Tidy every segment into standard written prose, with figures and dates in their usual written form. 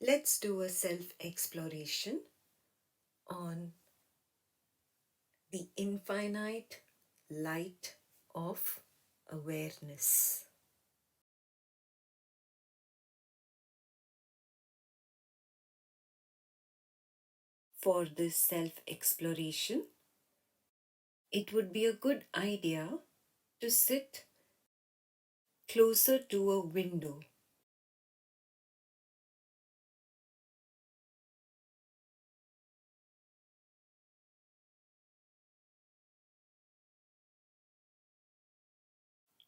Let's do a self-exploration on the infinite light of awareness. For this self-exploration, it would be a good idea to sit closer to a window.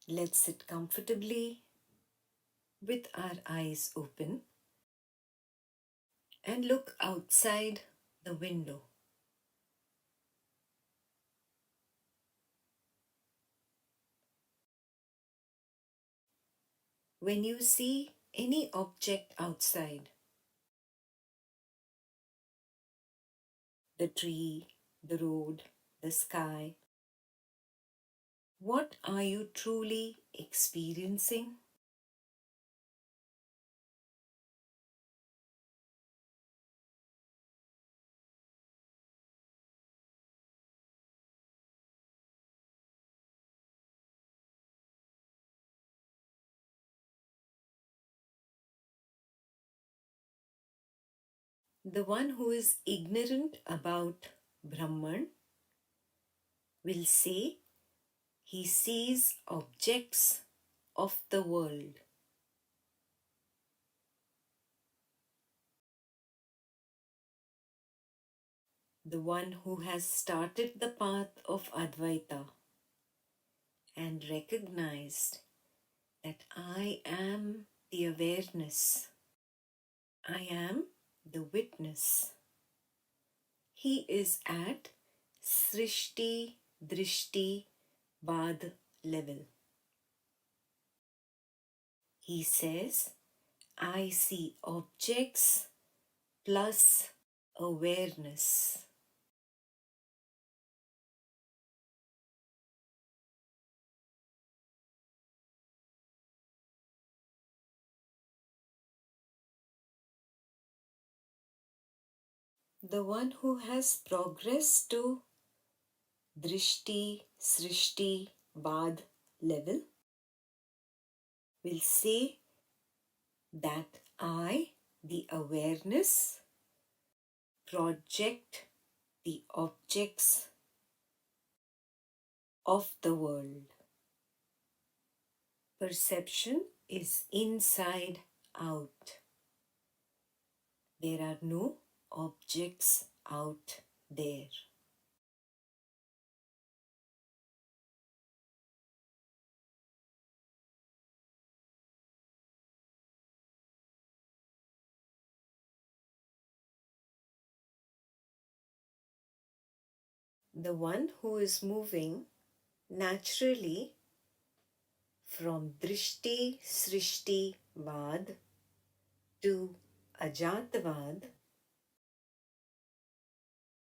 Let's sit comfortably with our eyes open and look outside the window. When you see any object outside, the tree, the road, the sky, what are you truly experiencing? The one who is ignorant about Brahman will say he sees objects of the world. The one who has started the path of Advaita and recognized that I am the awareness, I am the witness. He is at Srishti, Drishti, Vaad level. He says, I see objects plus awareness. The one who has progressed to Drishti, Srishti, Vaad level will say that I, the awareness, project the objects of the world. Perception is inside out. There are no objects out there. The one who is moving naturally from Drishti, Srishti, Vaad to Ajaata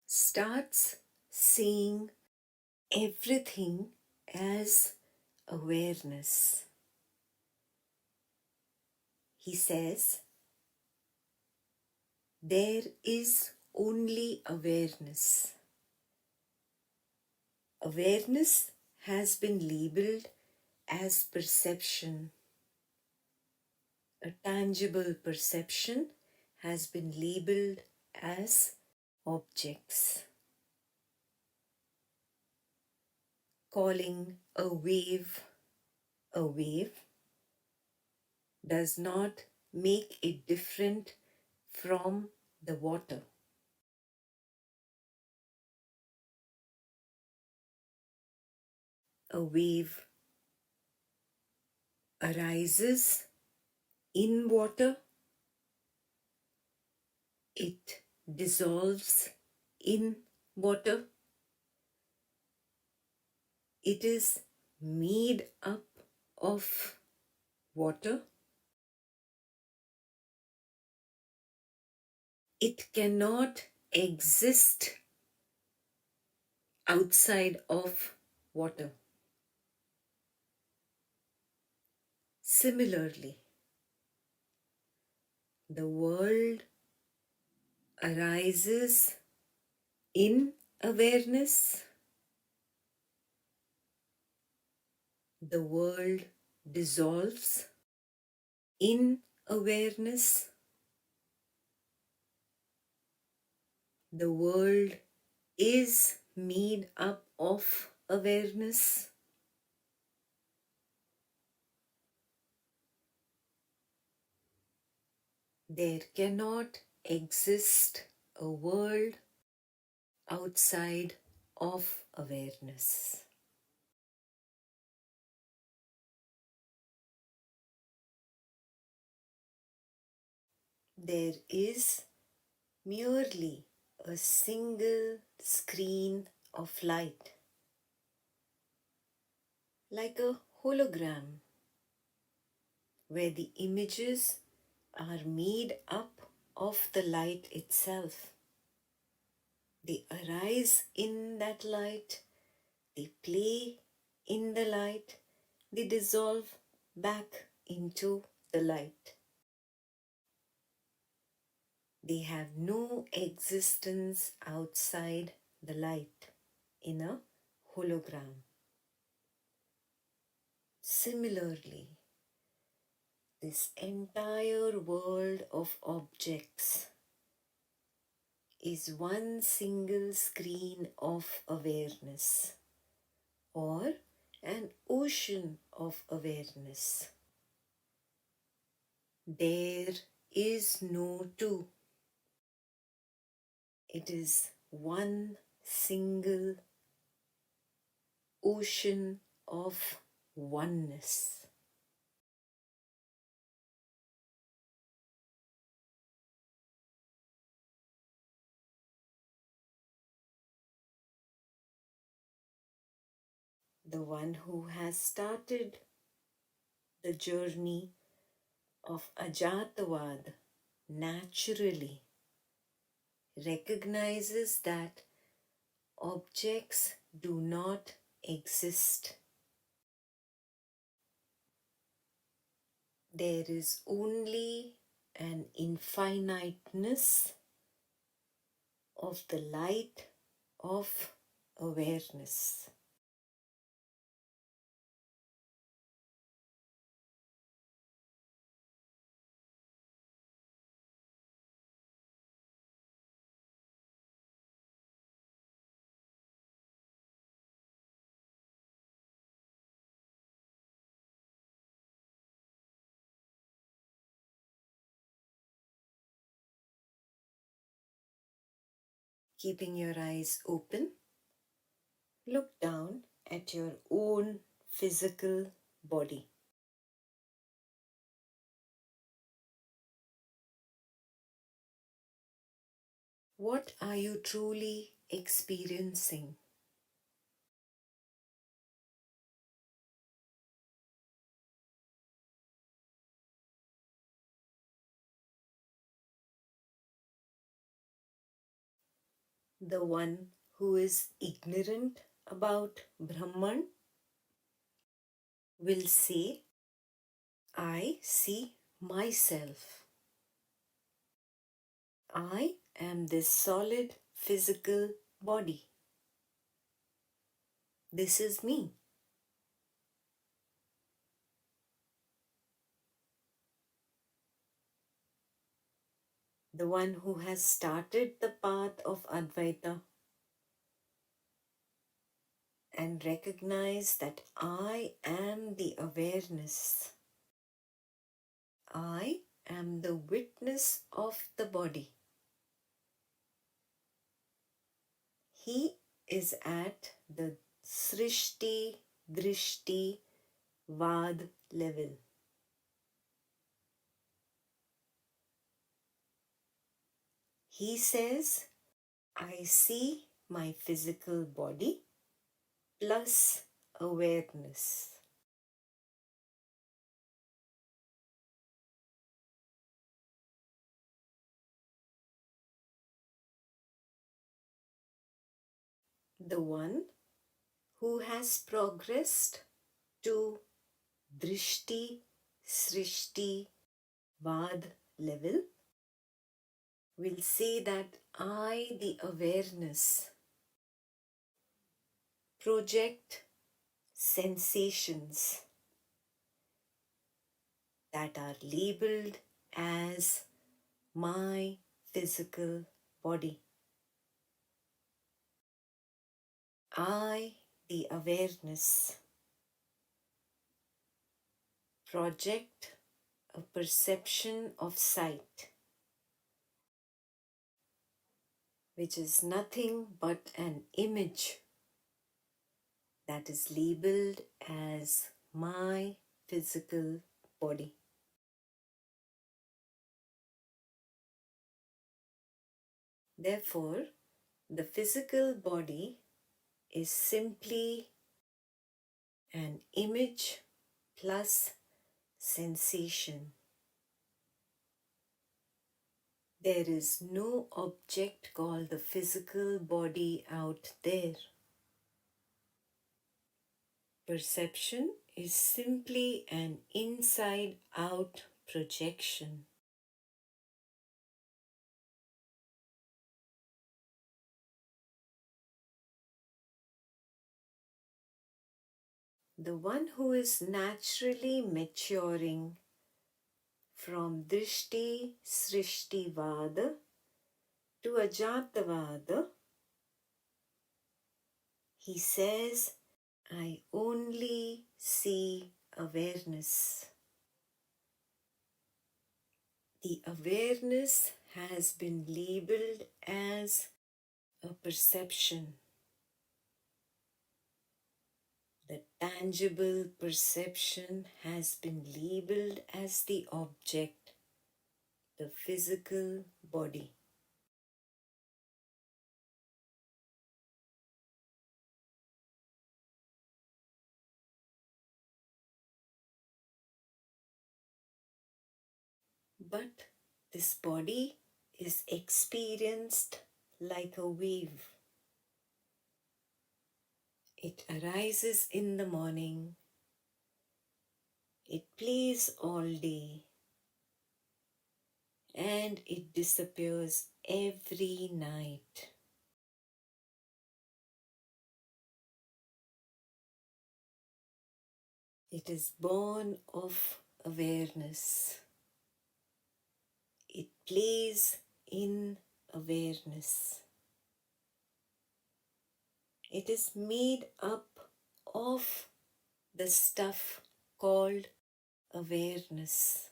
starts seeing everything as awareness. He says, there is only awareness. Awareness has been labeled as perception. A tangible perception has been labeled as objects. Calling a wave does not make it different from the water. A wave arises in water, it dissolves in water, it is made up of water. It cannot exist outside of water. Similarly, The world arises in awareness. The world dissolves in awareness. The world is made up of awareness. There cannot exist a world outside of awareness. There is merely a single screen of light, like a hologram, where the images are made up of the light itself. They arise in that light, they play in the light, they dissolve back into the light. They have no existence outside the light in a hologram. Similarly, this entire world of objects is one single screen of awareness, or an ocean of awareness. There is no two. It is one single ocean of oneness. The one who has started the journey of Ajaata Vaad naturally recognizes that objects do not exist. There is only an infiniteness of the light of awareness. Keeping your eyes open, look down at your own physical body. What are you truly experiencing? The one who is ignorant about Brahman will say, I see myself. I am this solid physical body. This is me. The one who has started the path of Advaita and recognized that I am the awareness. I am the witness of the body. He is at the Srishti, Drishti, Vaad level. He says, I see my physical body plus awareness. The one who has progressed to Drishti, Srishti, Vaad level will say that I, the awareness, project sensations that are labeled as my physical body. I, the awareness, project a perception of sight, which is nothing but an image that is labeled as my physical body. Therefore, the physical body is simply an image plus sensation. There is no object called the physical body out there. Perception is simply an inside-out projection. The one who is naturally maturing from Drishti Srishti Vaad to Ajaata Vaad, he says, I only see awareness. The awareness has been labeled as a perception. The tangible perception has been labeled as the object, the physical body. But this body is experienced like a wave. It arises in the morning, it plays all day, and it disappears every night. It is born of awareness. It plays in awareness. It is made up of the stuff called awareness.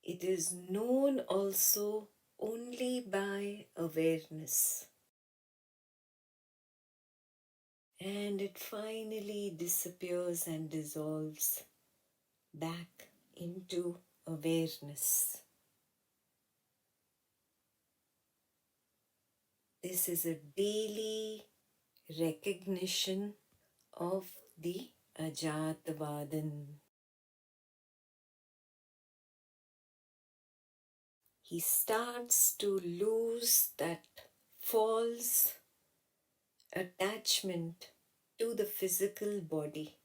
It is known also only by awareness. And it finally disappears and dissolves back into awareness. This is a daily recognition of the Ajaatavadan. He starts to lose that false attachment to the physical body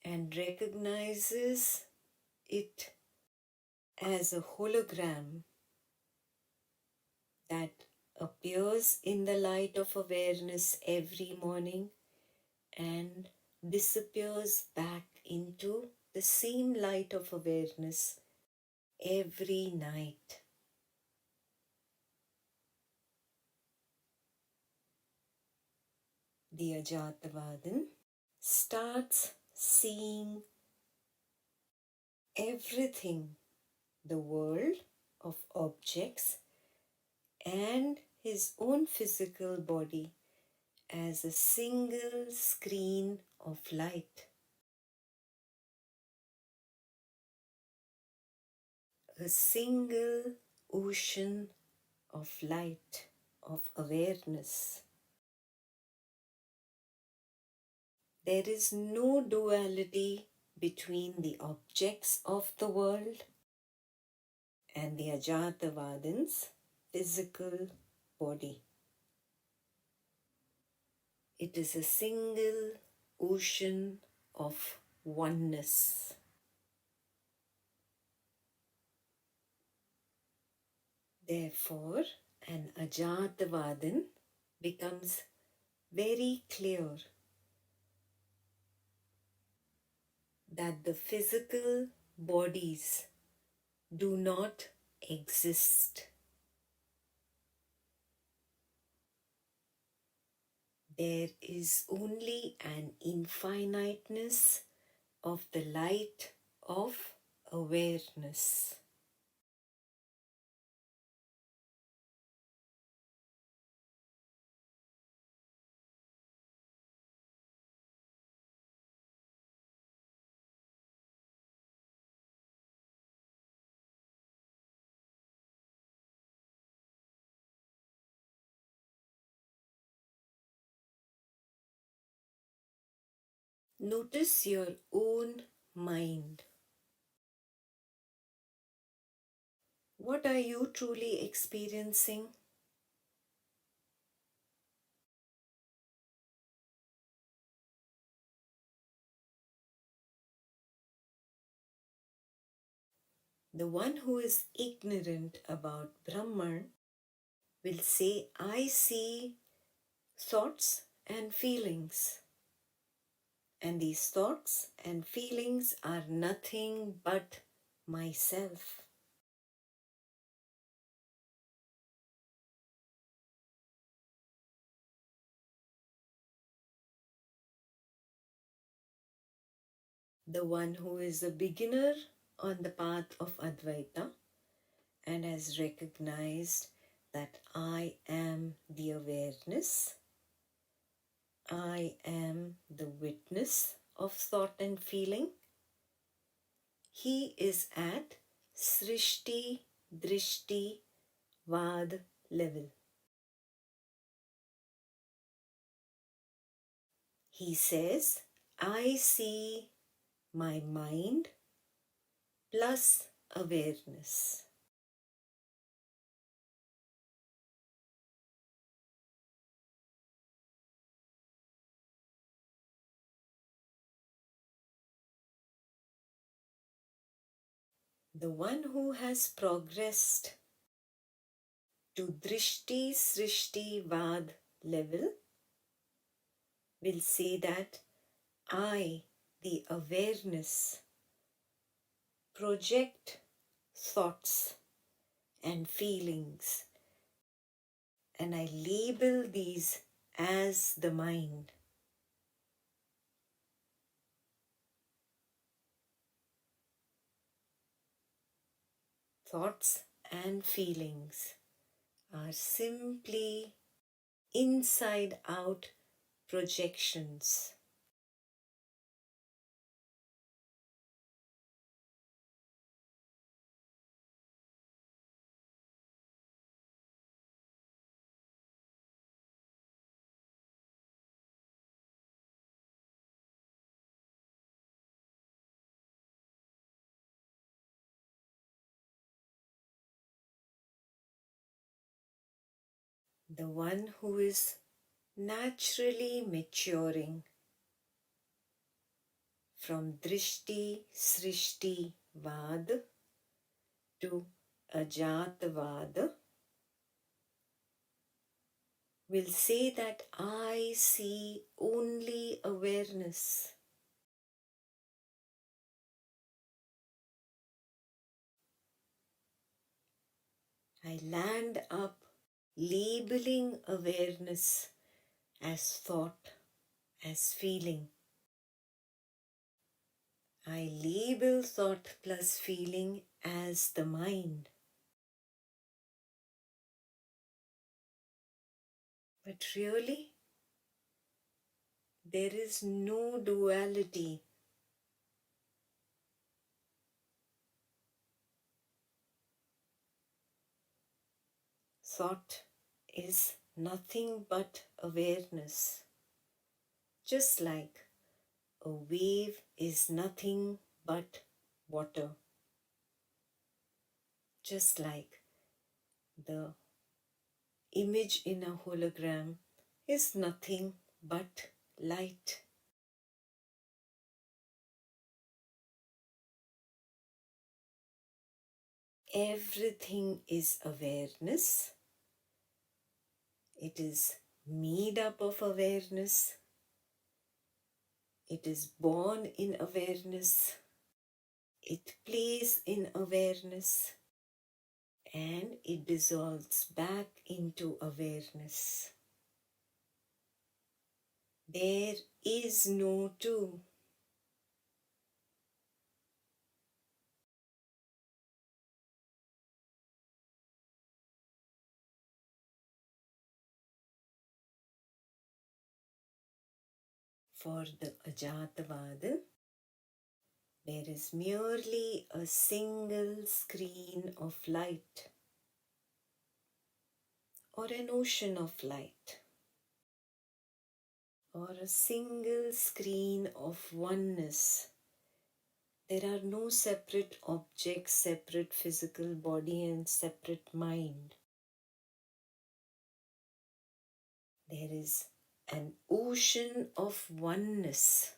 and recognizes it as a hologram that appears in the light of awareness every morning and disappears back into the same light of awareness every night. The Ajaatavadan starts seeing everything, the world of objects and his own physical body, as a single screen of light, a single ocean of light, of awareness. There is no duality between the objects of the world and the Ajaatavadan's physical body. It is a single ocean of oneness. Therefore, an Ajaata becomes very clear that the physical bodies do not exist. There is only an infiniteness of the light of awareness. Notice your own mind. What are you truly experiencing? The one who is ignorant about Brahman will say, I see thoughts and feelings. And these thoughts and feelings are nothing but myself. The one who is a beginner on the path of Advaita and has recognized that I am the awareness, I am the witness of thought and feeling. He is at Srishti, Drishti, Vaad level. He says, I see my mind plus awareness. The one who has progressed to Drishti, Srishti, Vaad level will say that I, the awareness, project thoughts and feelings, and I label these as the mind. Thoughts and feelings are simply inside out projections. The one who is naturally maturing from Drishti, Srishti, Vaad to Ajaata Vaad will say that I see only awareness. I land up labeling awareness as thought, as feeling. I label thought plus feeling as the mind. But really, there is no duality. Thought is nothing but awareness. Just like a wave is nothing but water. Just like the image in a hologram is nothing but light. everything is awareness. It is made up of awareness. It is born in awareness. It plays in awareness. And it dissolves back into awareness. There is no two. For the Ajaata Vaad, there is merely a single screen of light or an ocean of light or a single screen of oneness. There are no separate objects, separate physical body and separate mind. There is an ocean of oneness.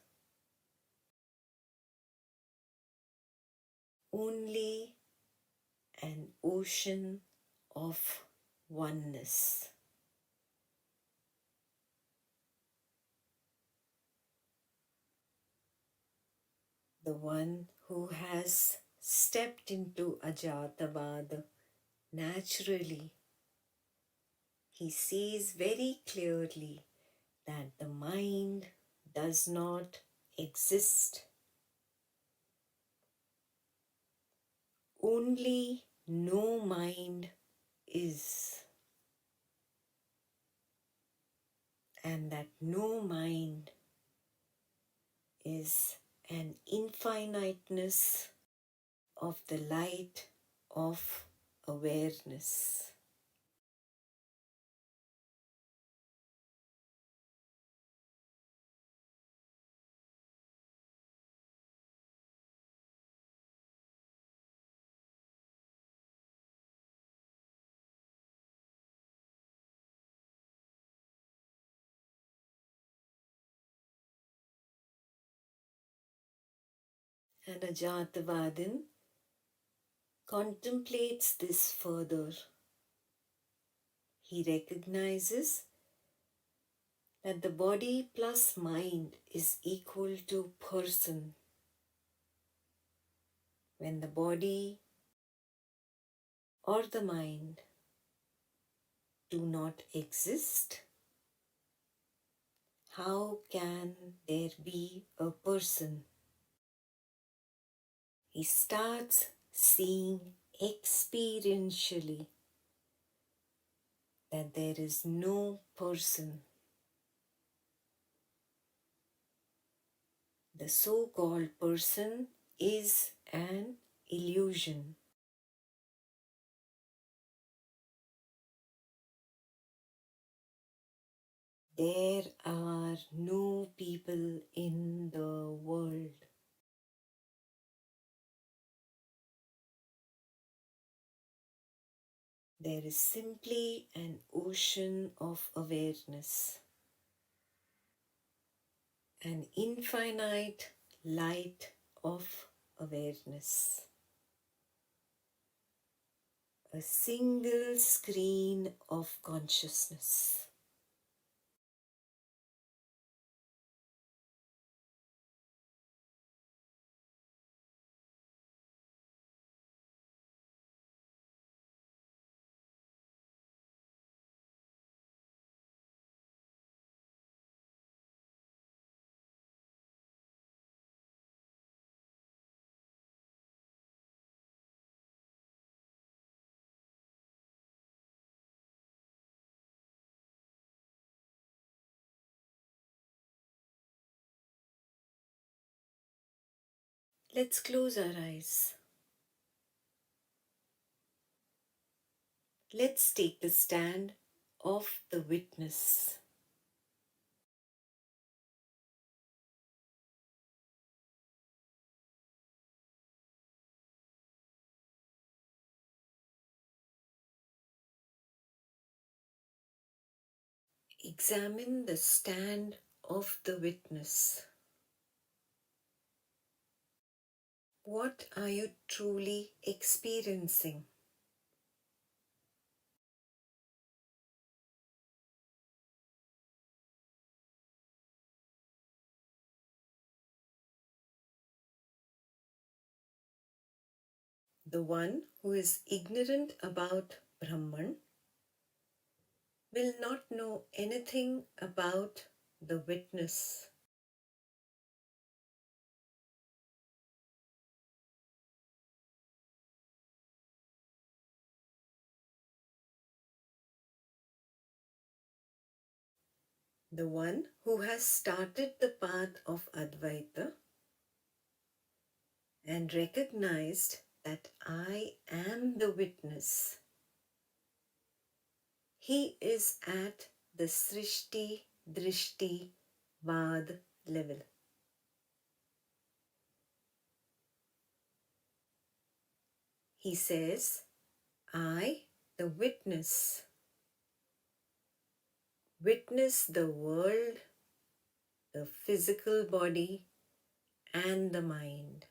Only an ocean of oneness. The one who has stepped into Ajaata Vaad naturally, he sees very clearly that the mind does not exist. Only no mind is. And that no mind is an infiniteness of the light of awareness. And Ajaatavadin contemplates this further. He recognizes that the body plus mind is equal to person. When the body or the mind do not exist, how can there be a person? He starts seeing experientially that there is no person. The so-called person is an illusion. There are no people in the world. There is simply an ocean of awareness, an infinite light of awareness, a single screen of consciousness. Let's close our eyes. Let's take the stand of the witness. Examine the stand of the witness. What are you truly experiencing? The one who is ignorant about Brahman will not know anything about the witness. The one who has started the path of Advaita and recognized that I am the witness. He is at the Srishti, Drishti, Vaad level. He says, I, the witness the world, the physical body, and the mind.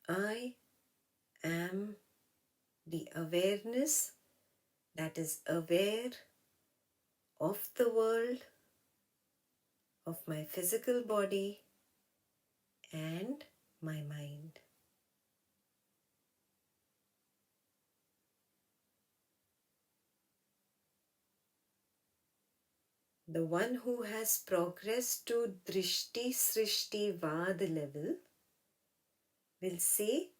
I am the awareness that is aware of the world, of my physical body, and my mind. The one who has progressed to Drishti Srishti Vaad level will say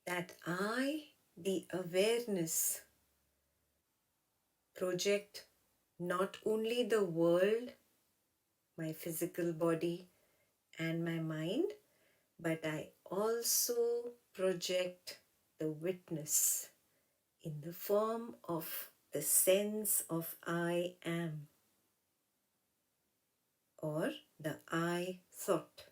that I, the awareness, project not only the world, my physical body, and my mind, but I also project the witness in the form of the sense of I am, or the I thought.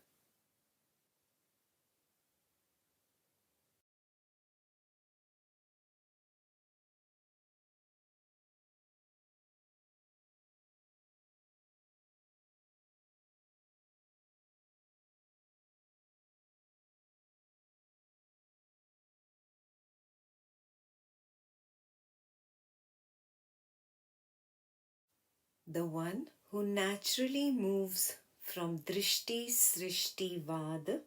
The one who naturally moves from Drishti Srishti Vaad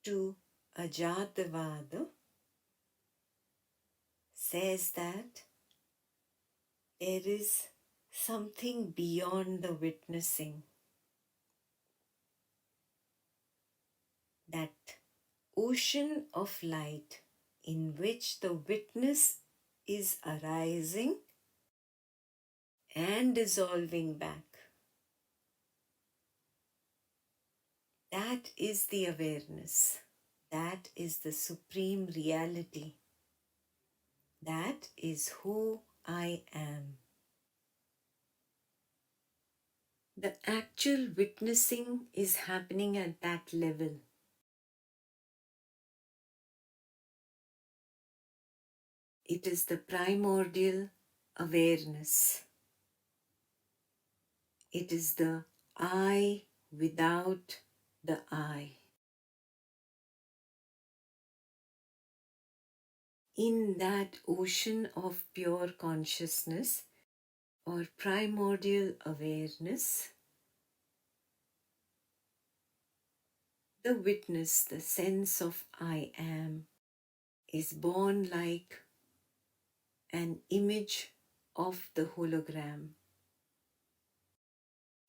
to Ajaata Vaad says that there is something beyond the witnessing, that ocean of light in which the witness is arising and dissolving back. That is the awareness. That is the supreme reality. That is who I am. The actual witnessing is happening at that level. It is the primordial awareness. It is the I without the I. In that ocean of pure consciousness or primordial awareness, the witness, the sense of I am, is born like an image of the hologram.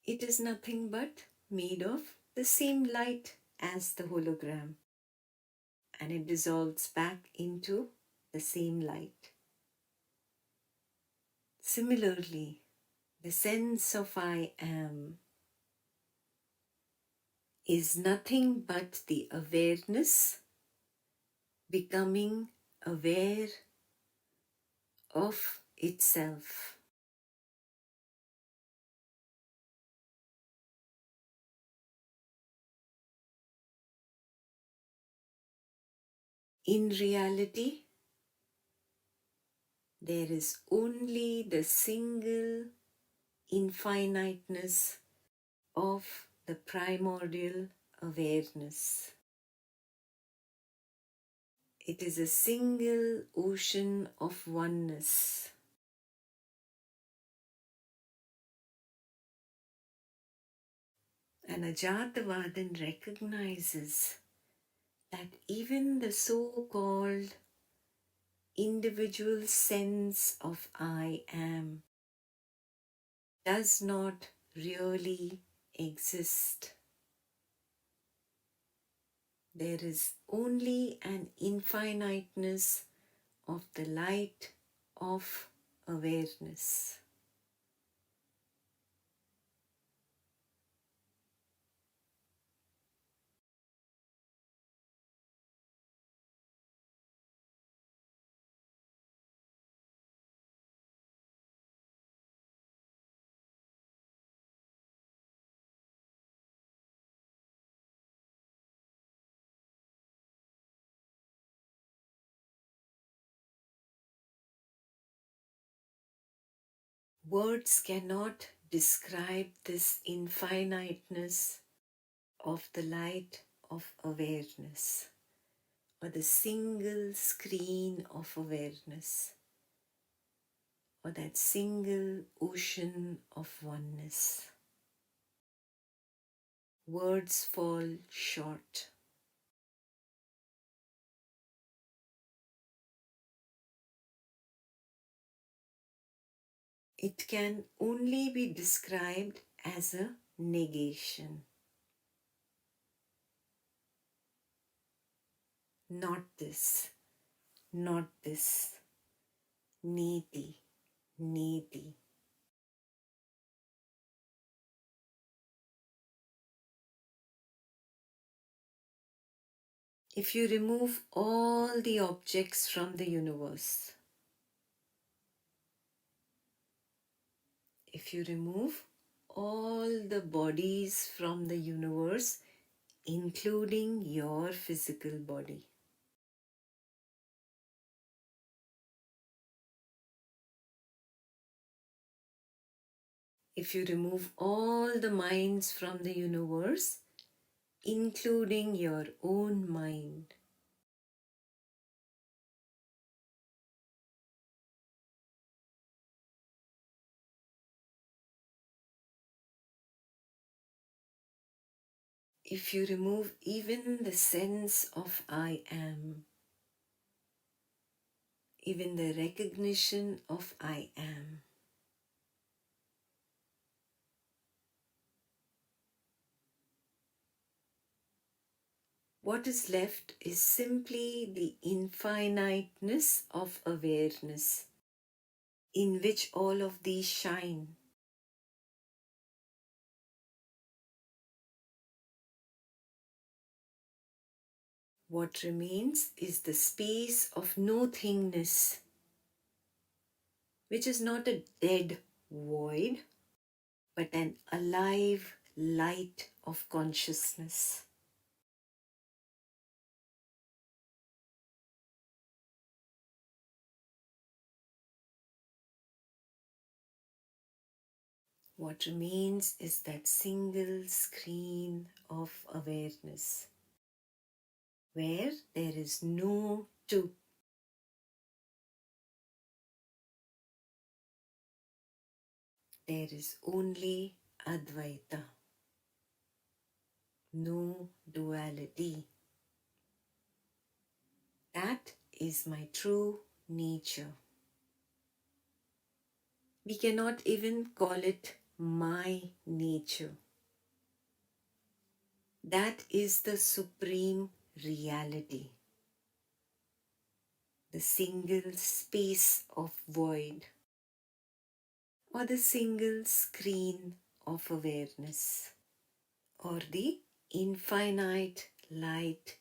It is nothing but made of the same light as the hologram, and it dissolves back into the same light. Similarly, the sense of I am is nothing but the awareness becoming aware of itself. In reality, there is only the single infiniteness of the primordial awareness. It is a single ocean of oneness. And Ajaata Vaad recognizes that even the so-called individual sense of I am does not really exist. There is only an infiniteness of the light of awareness. Words cannot describe this infiniteness of the light of awareness, or the single screen of awareness, or that single ocean of oneness. Words fall short. It can only be described as a negation. Not this, not this, needy, needy. If you remove all the objects from the universe, if you remove all the bodies from the universe, including your physical body, if you remove all the minds from the universe, including your own mind, if you remove even the sense of I am, even the recognition of I am, what is left is simply the infiniteness of awareness in which all of these shine. What remains is the space of nothingness, which is not a dead void, but an alive light of consciousness. What remains is that single screen of awareness, where there is no two. There is only Advaita, no duality. That is my true nature. We cannot even call it my nature. That is the supreme reality, the single space of void, or the single screen of awareness, or the infinite light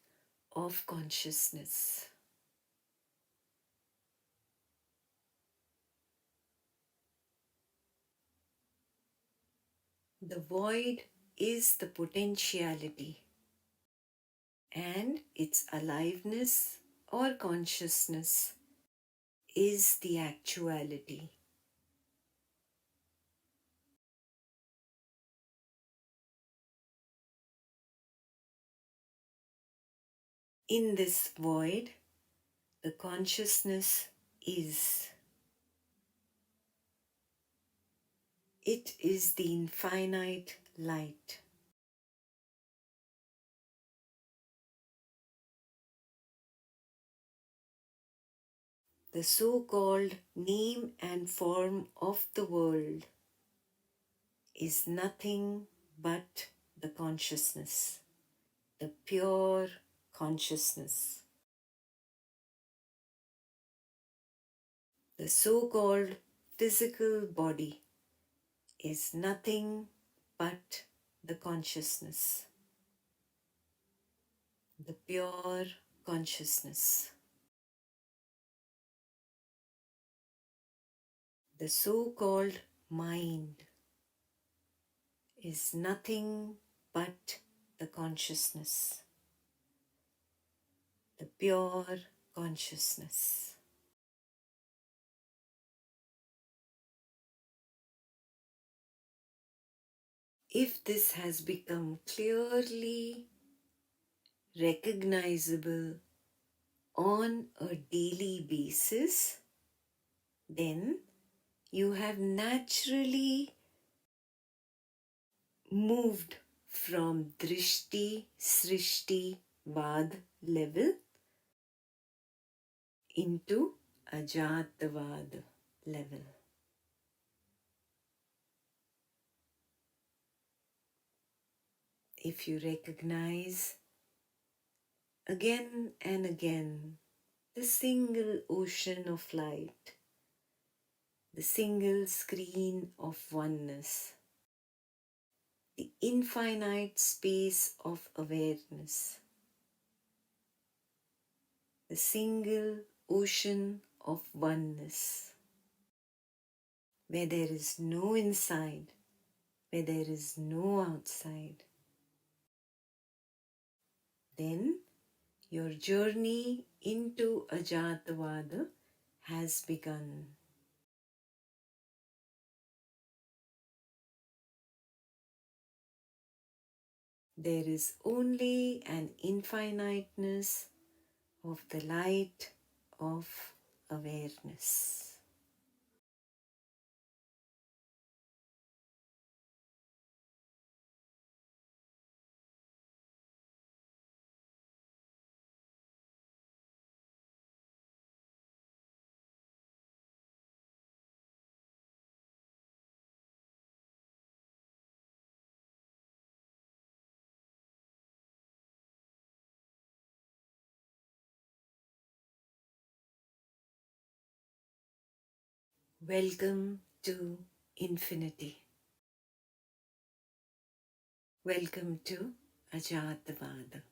of consciousness. The void is the potentiality, and its aliveness or consciousness is the actuality. In this void, the consciousness is. It is the infinite light. The so-called name and form of the world is nothing but the consciousness, the pure consciousness. The so-called physical body is nothing but the consciousness, the pure consciousness. The so-called mind is nothing but the consciousness, the pure consciousness. If this has become clearly recognizable on a daily basis, then you have naturally moved from Drishti, Srishti, Vaad level into Ajaata Vaad level. If you recognize again and again the single ocean of light, the single screen of oneness, the infinite space of awareness, the single ocean of oneness, where there is no inside, where there is no outside, then your journey into Ajaatavada has begun. There is only an infiniteness of the light of awareness. Welcome to infinity. Welcome to Ajaatavada.